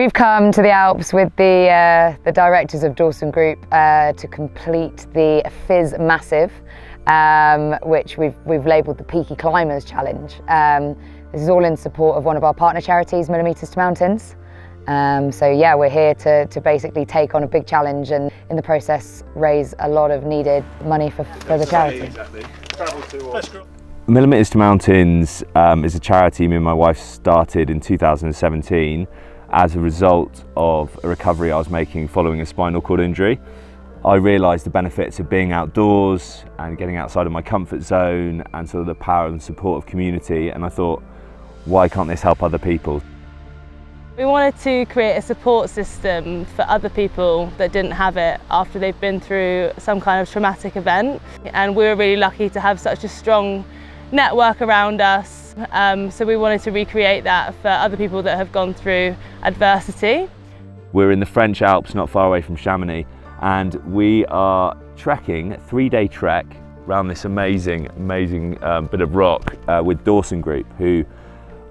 We've come to the Alps with the directors of Dawsongroup to complete the Fizz Massive, which we've labelled the Peaky Climbers Challenge. This is all in support of one of our partner charities, Millimeters to Mountains. So yeah, we're here to basically take on a big challenge and in the process raise a lot of needed money for the charity. Exactly. Millimeters to Mountains is a charity me and my wife started in 2017 as a result of a recovery I was making following a spinal cord injury. I realised the benefits of being outdoors and getting outside of my comfort zone and sort of the power and support of community, and I thought, why can't this help other people? We wanted to create a support system for other people that didn't have it after they've been through some kind of traumatic event, and we were really lucky to have such a strong network around us, so we wanted to recreate that for other people that have gone through adversity. We're in the French Alps, not far away from Chamonix, and we are trekking, a 3-day trek around this amazing bit of rock with Dawsongroup, who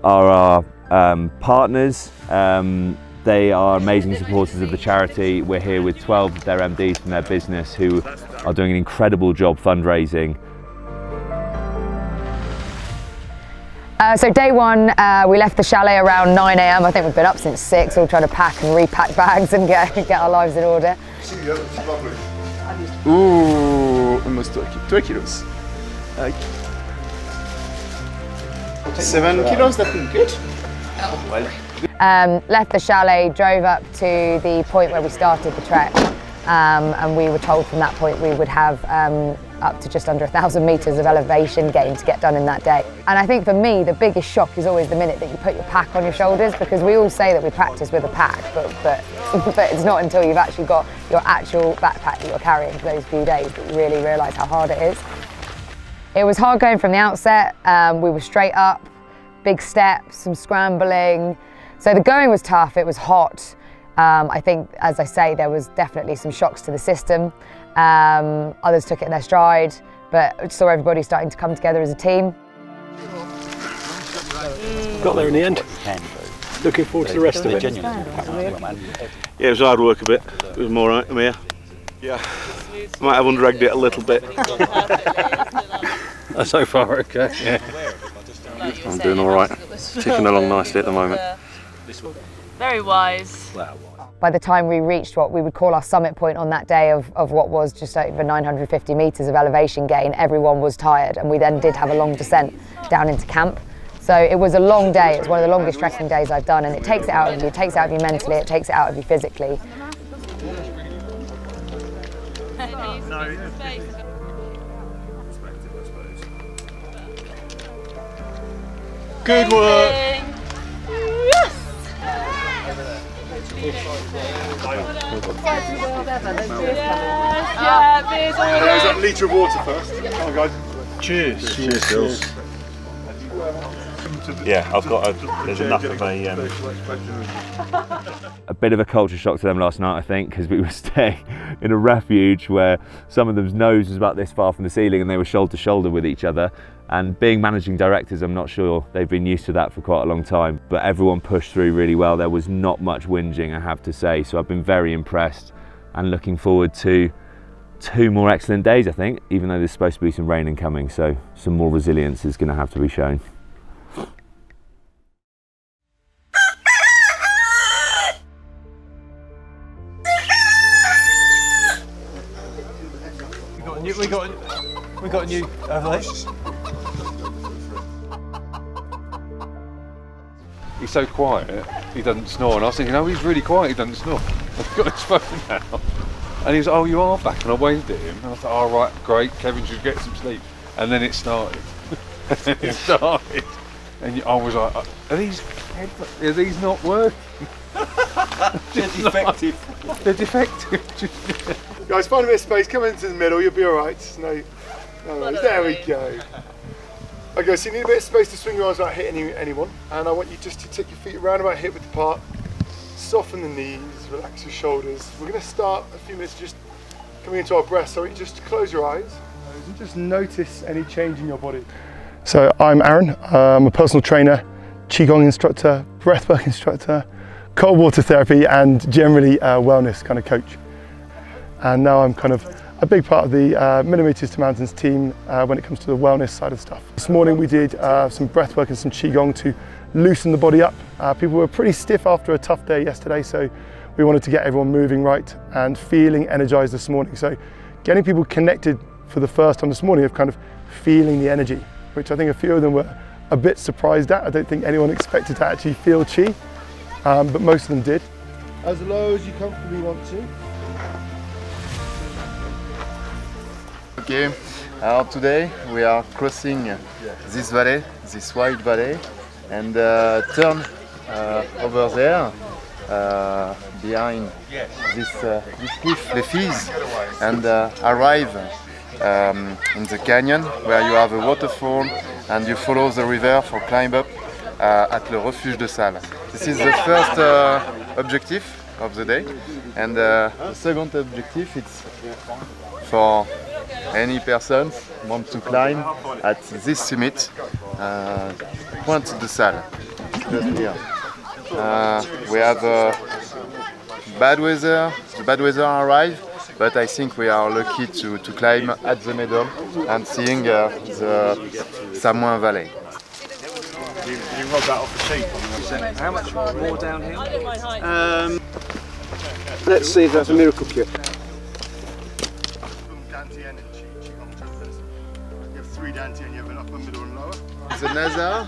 are our partners. They are amazing supporters of the charity. We're here with 12 of their MDs from their business who are doing an incredible job fundraising. So day one, we left the chalet around 9 AM. I think we've been up since 6, all trying to pack and repack bags and get our lives in order. Ooh, almost 2 kilos. 7 kilos, that's good. Left the chalet, drove up to the point where we started the trek, and we were told from that point we would have up to just under 1,000 metres of elevation gain to get done in that day. And I think for me the biggest shock is always the minute that you put your pack on your shoulders, because we all say that we practice with a pack, but it's not until you've actually got your actual backpack that you're carrying for those few days that you really realise how hard it is. It was hard going from the outset. We were straight up, big steps, some scrambling. So the going was tough, it was hot. I think, as I say, there was definitely some shocks to the system. Others took it in their stride, but saw everybody starting to come together as a team. Got there in the end. Looking forward to the rest of it. Yeah, it was hard work a bit. It was more right, I'm here. Yeah. Might have undragged it a little bit. So far, okay. Yeah. I'm doing all right. Ticking along nicely at the moment. Very wise. By the time we reached what we would call our summit point on that day of what was just over 950 metres of elevation gain, everyone was tired, and we then did have a long descent down into camp. So it was a long day. It was one of the longest trekking days I've done, and it takes it out of you. It takes it out of you mentally, it takes it out of you physically. Good work. There's a litre of water first. Come on, guys. Cheers. Cheers. Yeah, there's enough of A bit of a culture shock to them last night, I think, because we were staying in a refuge where some of them's nose was about this far from the ceiling and they were shoulder to shoulder with each other. And being managing directors, I'm not sure they've been used to that for quite a long time, but everyone pushed through really well. There was not much whinging, I have to say, so I've been very impressed and looking forward to 2 more excellent days, I think, even though there's supposed to be some rain incoming, so some more resilience is going to have to be shown. We got a new overlay. He's so quiet, he doesn't snore, and I was thinking, oh, he's really quiet, he doesn't snore. I've got his phone now. And he was, oh, you are back, and I waved at him, and I thought, oh, right, great, Kevin should get some sleep. And then it started. And I was like, are these not working? They're defective. They're defective. Guys, find a bit of space, come into the middle, you'll be alright. No worries. There we go. Okay, so you need a bit of space to swing your arms without hitting anyone, and I want you just to take your feet around about hip width apart, soften the knees, relax your shoulders. We're going to start a few minutes just coming into our breath, so just close your eyes and just notice any change in your body. So I'm Aaron, I'm a personal trainer, Qigong instructor, breathwork instructor, cold water therapy and generally wellness kind of coach. And now I'm kind of a big part of the Millimeters to Mountains team when it comes to the wellness side of stuff. This morning we did some breath work and some Qigong to loosen the body up. People were pretty stiff after a tough day yesterday, so we wanted to get everyone moving right and feeling energized this morning. So getting people connected for the first time this morning of kind of feeling the energy, which I think a few of them were a bit surprised at. I don't think anyone expected to actually feel Qi, but most of them did. As low as you comfortably want to. Okay, today we are crossing this valley, this wide valley, and turn over there behind this cliff, the Fizz, and arrive in the canyon where you have a waterfall and you follow the river for climb up at Le Refuge de Salles. This is the first objective of the day, and the second objective is for any person want to climb at this summit, Pointe de Salles, just here. We have bad weather, the bad weather arrived, but I think we are lucky to climb at the middle and seeing the Samoin Valley. You rob that off the sheet. How much more downhill? Let's see if that's a miracle cure. You have 3 Dantian, you have an upper, middle and lower. The NASA.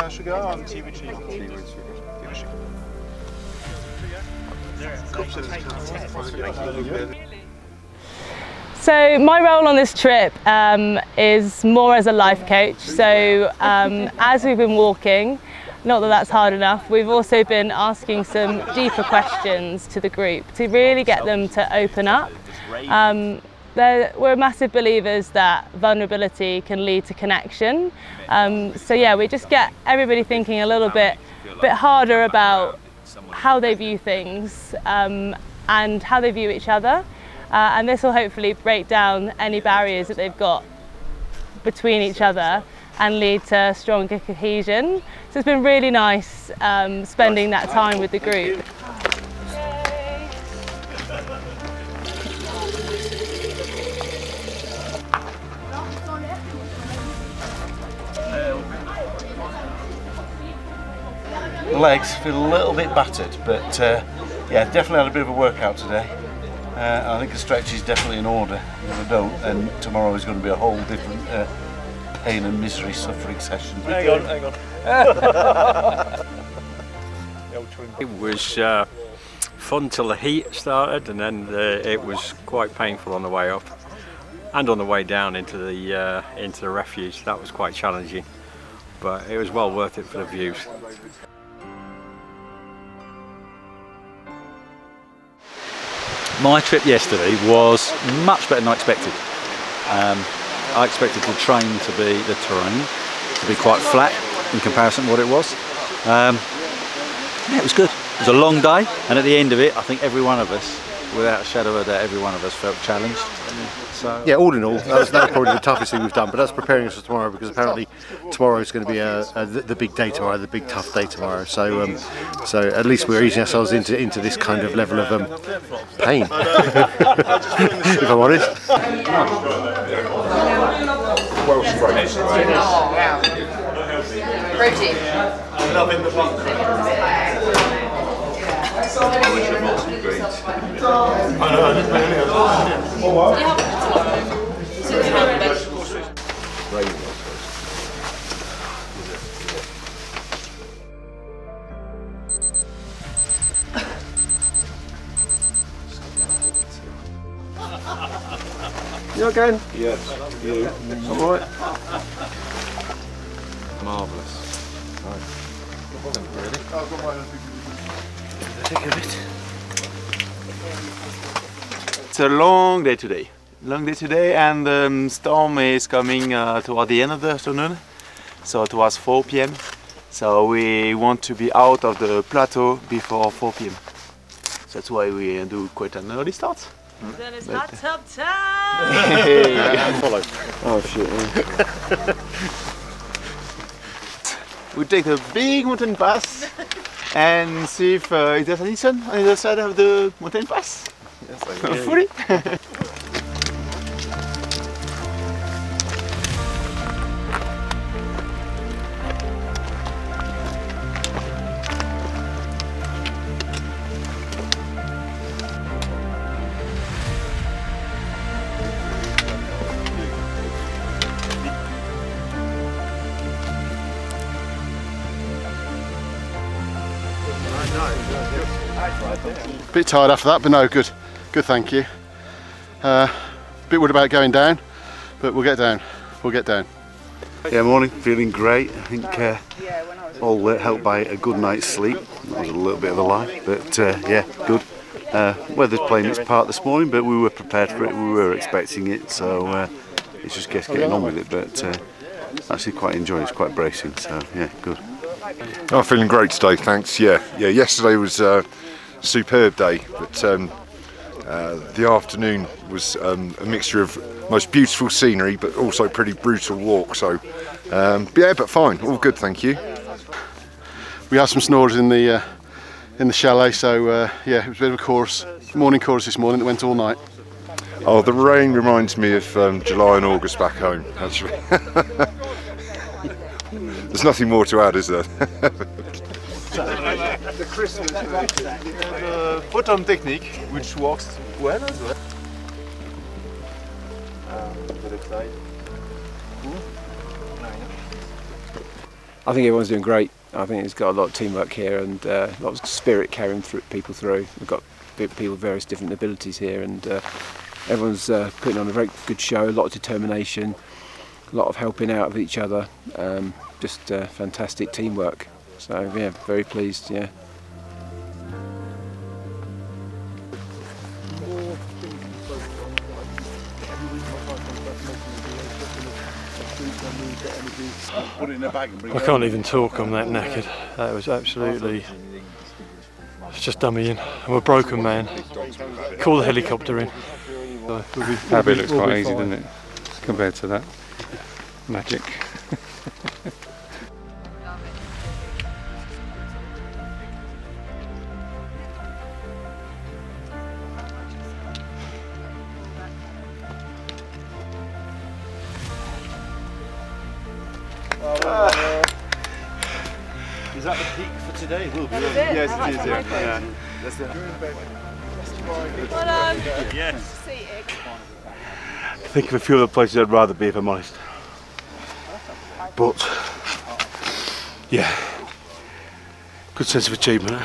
Should go on TV sheet. So my role on this trip is more as a life coach. So as we've been walking, not that that's hard enough, we've also been asking some deeper questions to the group to really get them to open up. We're massive believers that vulnerability can lead to connection. So yeah, we just get everybody thinking a little bit harder about how they view things and how they view each other. And this will hopefully break down any barriers that they've got between each other and lead to stronger cohesion. So it's been really nice spending that time with the group. Legs feel a little bit battered, but yeah, definitely had a bit of a workout today. I think the stretch is definitely in order. If I don't, then tomorrow is going to be a whole different pain and misery suffering session. Hang on. It was fun till the heat started, and then it was quite painful on the way up and on the way down into the refuge. That was quite challenging, but it was well worth it for the views. My trip yesterday was much better than I expected. I expected the terrain to be quite flat in comparison to what it was. Yeah, it was good. It was a long day, and at the end of it, I think every one of us, without a shadow of a doubt, every one of us felt challenged. So yeah, all in all, that's probably the toughest thing we've done, but that's preparing us for tomorrow, because apparently tomorrow is going to be the big day tomorrow, the big tough day tomorrow. So so at least we're easing ourselves into this kind of level of pain, if I'm honest. Protein. Loving the You again? Yes. You. All right. marvellous. Really? The thick of it. It's a long day today. long day today, and the storm is coming toward the end of the afternoon, so it was 4 p.m. So we want to be out of the plateau before 4 p.m. So that's why we do quite an early start. Then it's hot tub time! Follow. Oh shit. We take the big mountain pass and see if there's any sun on the other side of the mountain pass. Yes, hopefully. Bit tired after that, but no, good. Good, thank you. Bit worried about going down, but we'll get down. We'll get down. Yeah, morning. Feeling great. I think all helped by a good night's sleep. That was a little bit of a lie, but yeah, good. Weather's playing its part this morning, but we were prepared for it. We were expecting it, so it's just getting on with it. But actually, quite enjoying it. It's quite bracing. So yeah, good. I'm feeling great today, thanks. Yeah. Yesterday was a superb day, but the afternoon was a mixture of most beautiful scenery, but also pretty brutal walk. So yeah, but fine, all good, thank you. We had some snorers in the chalet, so yeah, it was a bit of a chorus, morning chorus this morning that went all night. Oh, the rain reminds me of July and August back home, actually. There's nothing more to add, is there? The Christmas the bottom technique, which works well as well. I think everyone's doing great. I think it's got a lot of teamwork here and a lot of spirit carrying people through. We've got people with various different abilities here, and everyone's putting on a very good show, a lot of determination, a lot of helping out of each other. Just fantastic teamwork. So yeah, very pleased. Yeah. I can't even talk, I'm that knackered. That was absolutely, it's just done me in. I'm a broken man. Call the helicopter in. That bit looks quite easy, doesn't it, compared to that magic. Is that the peak for today? Will be. Yes, it is. Yeah. That's it. Well done. Yes. I think of a few other places I'd rather be, if I'm honest. But yeah, good sense of achievement.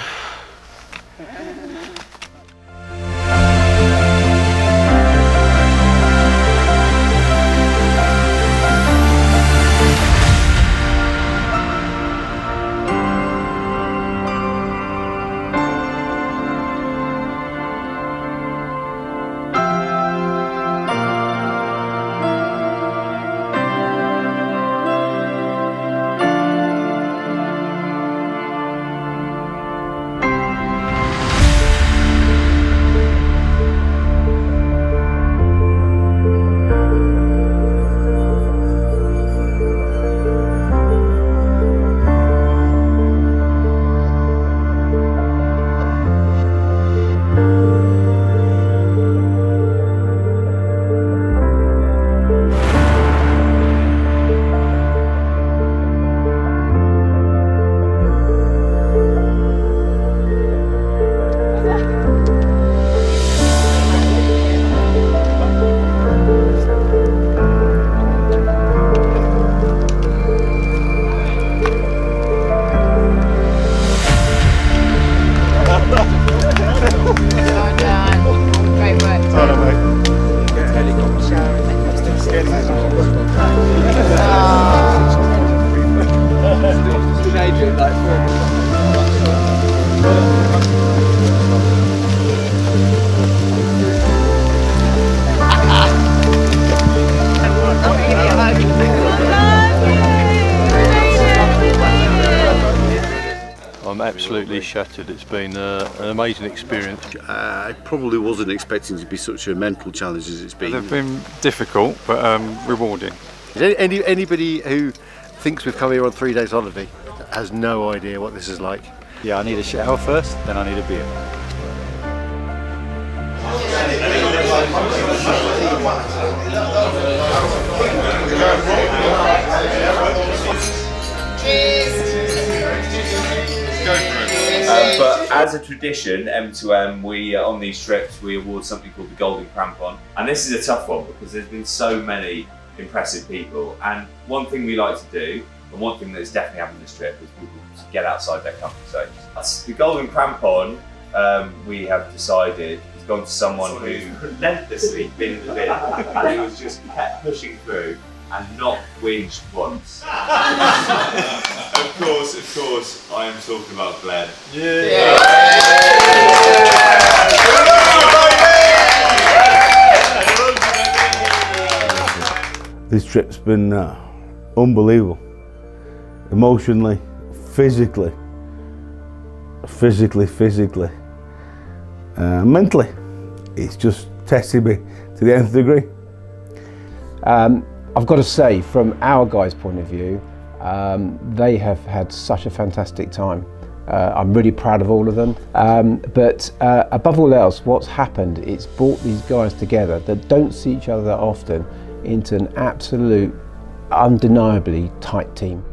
I'm absolutely shattered. It's been an amazing experience. I probably wasn't expecting it to be such a mental challenge as it's been. They've been difficult, but rewarding. Anybody who thinks we've come here on 3 days holiday has no idea what this is like. Yeah, I need a shower first, then I need a beer. But as a tradition, M2M, we on these trips we award something called the Golden Crampon, and this is a tough one because there's been so many impressive people. And one thing we like to do, and one thing that's definitely happened this trip, is people to get outside their comfort zones. The Golden Crampon, we have decided, has gone to someone who relentlessly binned the bin and who was just kept pushing through and not whinged once. Of course, I am talking about Glenn. Yeah. This trip's been unbelievable. Emotionally, physically, mentally. It's just tested me to the nth degree. I've got to say, from our guys' point of view, they have had such a fantastic time. I'm really proud of all of them. But above all else, what's happened, it's brought these guys together that don't see each other that often into an absolute, undeniably tight team.